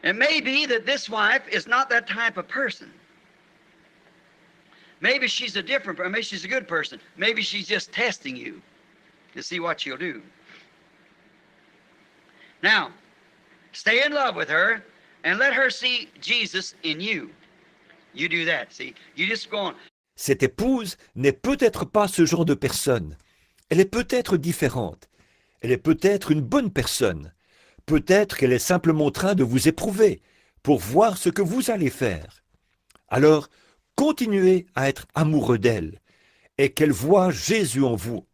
It may be that this wife is not that type of person. Maybe she's a different person. Maybe she's a good person. Maybe she's just testing you to see what she'll do. Now, stay in love with her and let her see Jesus in you. You do that, see? You just go on. Cette épouse n'est peut-être pas ce genre de personne. Elle est peut-être différente. Elle est peut-être une bonne personne. Peut-être qu'elle est simplement en train de vous éprouver pour voir ce que vous allez faire. Alors, continuez à être amoureux d'elle et qu'elle voie Jésus en vous.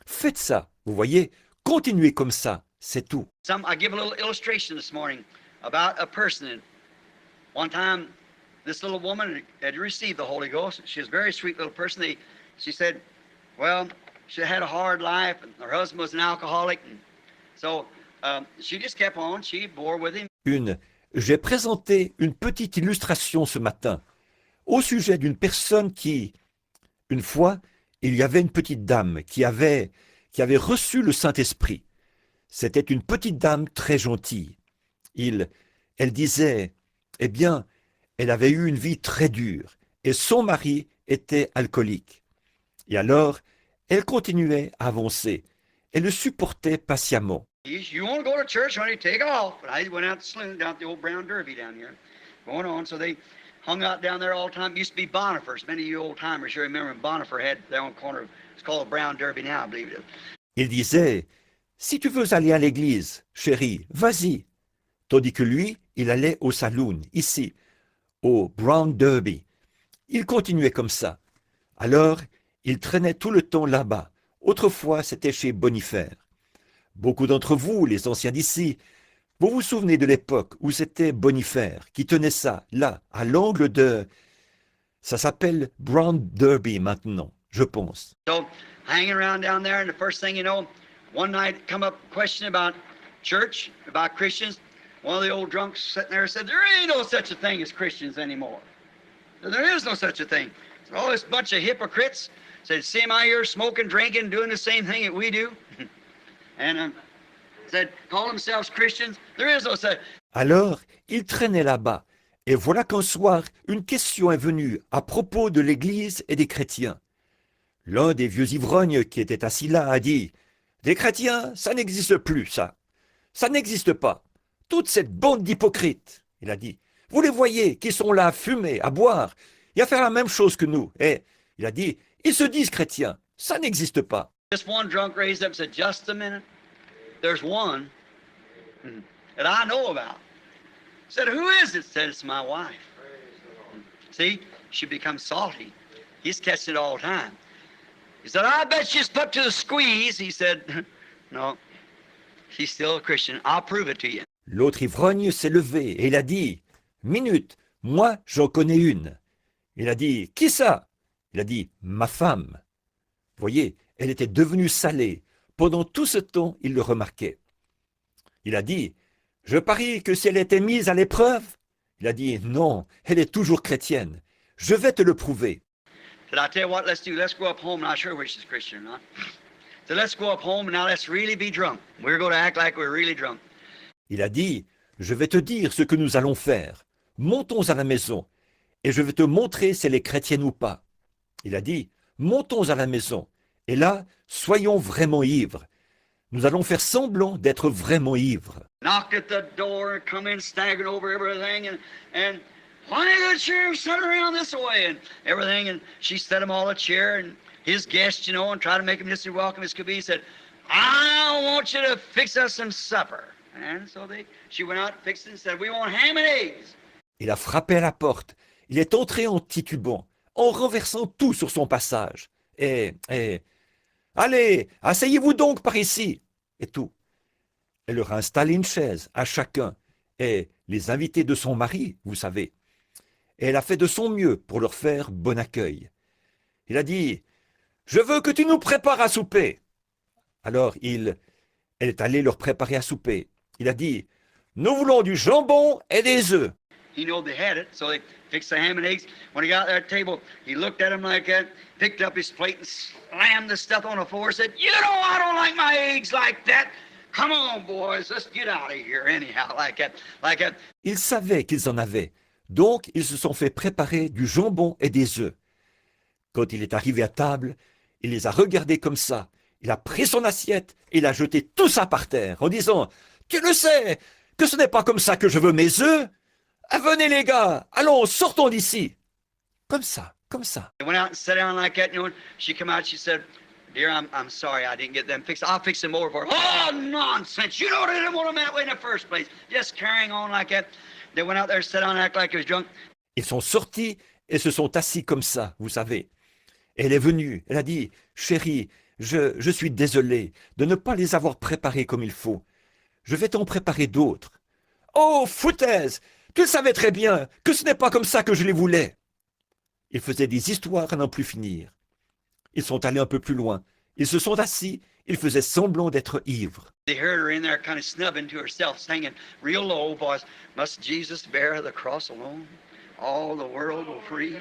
Faites ça, vous voyez, continuez comme ça, c'est tout. I give a little illustration this morning about a person. One time, this little woman had received the Holy Ghost. She was a very sweet little person. She said, well, she had a hard life, and her husband was an alcoholic, and so she just kept on. She bore with him. J'ai présenté une petite illustration ce matin au sujet d'une personne qui, une fois, il y avait une petite dame qui avait reçu le Saint-Esprit. C'était une petite dame très gentille. Elle disait, eh bien, elle avait eu une vie très dure et son mari était alcoolique. Et alors, elle continuait à avancer. Elle le supportait patiemment. You want to go to church, honey, take off. But I went out to the saloon down at the old Brown Derby down here. Going on, so they hung out down there all the time. It used to be Bonifer's. Many of you old timers, you remember when Bonifer had their own corner. It's called Brown Derby now, I believe it is. Il disait, si tu veux aller à l'église, chérie, vas-y. Tandis que lui, il allait au saloon, ici, au Brown Derby. Il continuait comme ça. Alors, il traînait tout le temps là-bas. Autrefois, c'était chez Bonifère. Beaucoup d'entre vous, les anciens d'ici, vous vous souvenez de l'époque où c'était Bonifère qui tenait ça, là, à l'angle de... Ça s'appelle Brown Derby maintenant, je pense. So, hanging around down there, and the first thing you know, one night come up a question about church, about Christians. One of the old drunks sitting there said, there ain't no such a thing as Christians anymore. There is no such a thing. All this bunch of hypocrites said, see them out here smoking, drinking, doing the same thing that we do. And said, call themselves Christians. There is no such. Alors, il traînait là-bas. Et voilà qu'un soir, une question est venue à propos de l'Église et des chrétiens. L'un des vieux ivrognes qui était assis là a dit, des chrétiens, ça n'existe plus, ça. Ça n'existe pas. Toute cette bande d'hypocrites, il a dit, vous les voyez qui sont là à fumer, à boire, et à faire la même chose que nous. Et il a dit, ils se disent chrétiens, ça n'existe pas. This one drunk raised up and said, just a minute. There's one that I know about. Said, who is it? Said, it's my wife. See, she becomes salty. He's catching it all the time. He said, I bet she's put to the squeeze. He said, no, she's still a Christian. I'll prove it to you. L'autre ivrogne s'est levé et il a dit, minute, moi j'en connais une. Il a dit, qui ça? Il a dit, ma femme. Voyez, elle était devenue salée. Pendant tout ce temps, il le remarquait. Il a dit, je parie que si elle était mise à l'épreuve, il a dit, non, elle est toujours chrétienne. Je vais te le prouver. Said, I tell you what, let's do. Let's go up home. Not sure which is Christian or not. So let's go up home and now let's really be drunk. We're going to act like we're really drunk. Il a dit, je vais te dire ce que nous allons faire. Montons à la maison et je vais te montrer si elle est chrétienne ou pas. Il a dit, montons à la maison et là, soyons vraiment ivres. Nous allons faire semblant d'être vraiment ivres. Knocked at the door and come in staggering over everything and why the chair set around this way and everything, and she set him all a chair and his guests, you know, and tried to make him just as welcome as could be. He said, I want you to fix us some supper. And so she went out, fixed it, and said, we want ham and eggs. Il a frappé à la porte. Il est entré en titubant, en renversant tout sur son passage. Allez, asseyez-vous donc par ici. Et tout. Elle leur a installé une chaise à chacun. Et les invités de son mari, vous savez. Et elle a fait de son mieux pour leur faire bon accueil. Il a dit, je veux que tu nous prépares à souper. Alors elle est allée leur préparer à souper. Il a dit, nous voulons du jambon et des œufs. He knew they had it, so they fixed the ham and eggs. When he got to their table, he looked at them like that, picked up his plate and slammed the stuff on the floor, said, you know, I don't like my eggs like that. Come on, boys, let's get out of here anyhow, like that, like that. Ils savaient qu'ils en avaient, donc ils se sont fait préparer du jambon et des œufs. Quand il est arrivé à table, il les a regardés comme ça. Il a pris son assiette et il a jeté tout ça par terre en disant « Tu le sais, que ce n'est pas comme ça que je veux mes œufs. Ah, venez les gars, allons, sortons d'ici. » Comme ça, comme ça. They went out and sat down like that, you know. She come out, she said, "Dear, I'm sorry I didn't get them fixed. I'll fix them over for her." Oh, nonsense! You know they didn't want them that way in the first place. Just carrying on like that. They went out there, sat down, and act like he was drunk. Ils sont sortis et se sont assis comme ça, vous savez. Elle est venue, elle a dit « Chérie, je suis désolé de ne pas les avoir préparés comme il faut. Je vais t'en préparer d'autres. »« Oh, foutaise! Tu le savais très bien que ce n'est pas comme ça que je les voulais. » Ils faisaient des histoires à n'en plus finir. Ils sont allés un peu plus loin. Ils se sont assis, ils faisaient semblant d'être ivres. They heard her in there kind of snubbing to herself, singing real low voice, "Must Jesus bear the cross alone? All the world will free.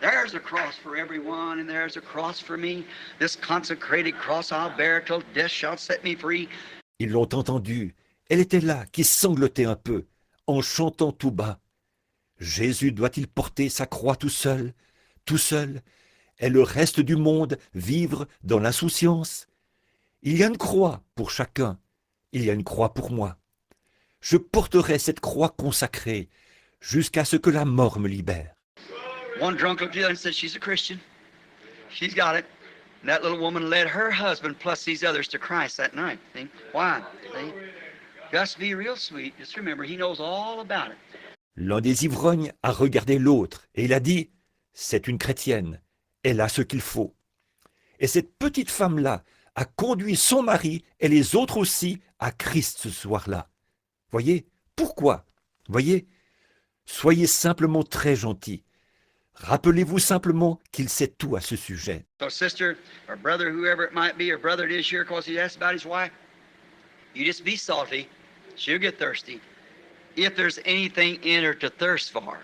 There's a cross for everyone, and there's a cross for me. This consecrated cross I'll bear till death shall set me free." Ils l'ont entendue. Elle était là, qui sanglotait un peu, en chantant tout bas. Jésus doit-il porter sa croix tout seul, et le reste du monde vivre dans l'insouciance? Il y a une croix pour chacun, il y a une croix pour moi. Je porterai cette croix consacrée jusqu'à ce que la mort me libère. One drunk looked at the other and said, "She's a Christian. She's got it." And that little woman led her husband plus these others to Christ that night. See? Why? See? Just be real sweet. Just remember, he knows all about it. L'un des ivrognes a regardé l'autre et il a dit « C'est une chrétienne, elle a ce qu'il faut. » Et cette petite femme-là a conduit son mari et les autres aussi à Christ ce soir-là. Voyez, pourquoi? Voyez, soyez simplement très gentils. Rappelez-vous simplement qu'il sait tout à ce sujet. So sister, or brother, whoever it might be, or brother it is here because he asked about his wife, you just be salty. She'll get thirsty. If there's anything in her to thirst for.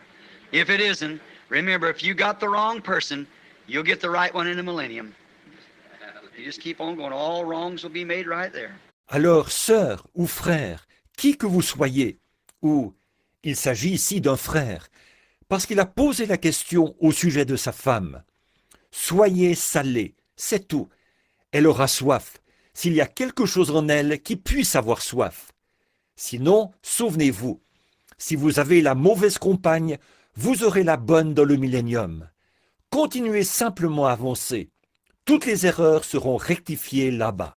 If it isn't, remember, if you got the wrong person, you'll get the right one in the millennium. You just keep on going. All wrongs will be made right there. Alors, sœur ou frère, qui que vous soyez, ou il s'agit ici d'un frère, parce qu'il a posé la question au sujet de sa femme. Soyez salés, c'est tout. Elle aura soif, s'il y a quelque chose en elle qui puisse avoir soif. Sinon, souvenez-vous, si vous avez la mauvaise compagne, vous aurez la bonne dans le millénium. Continuez simplement à avancer. Toutes les erreurs seront rectifiées là-bas.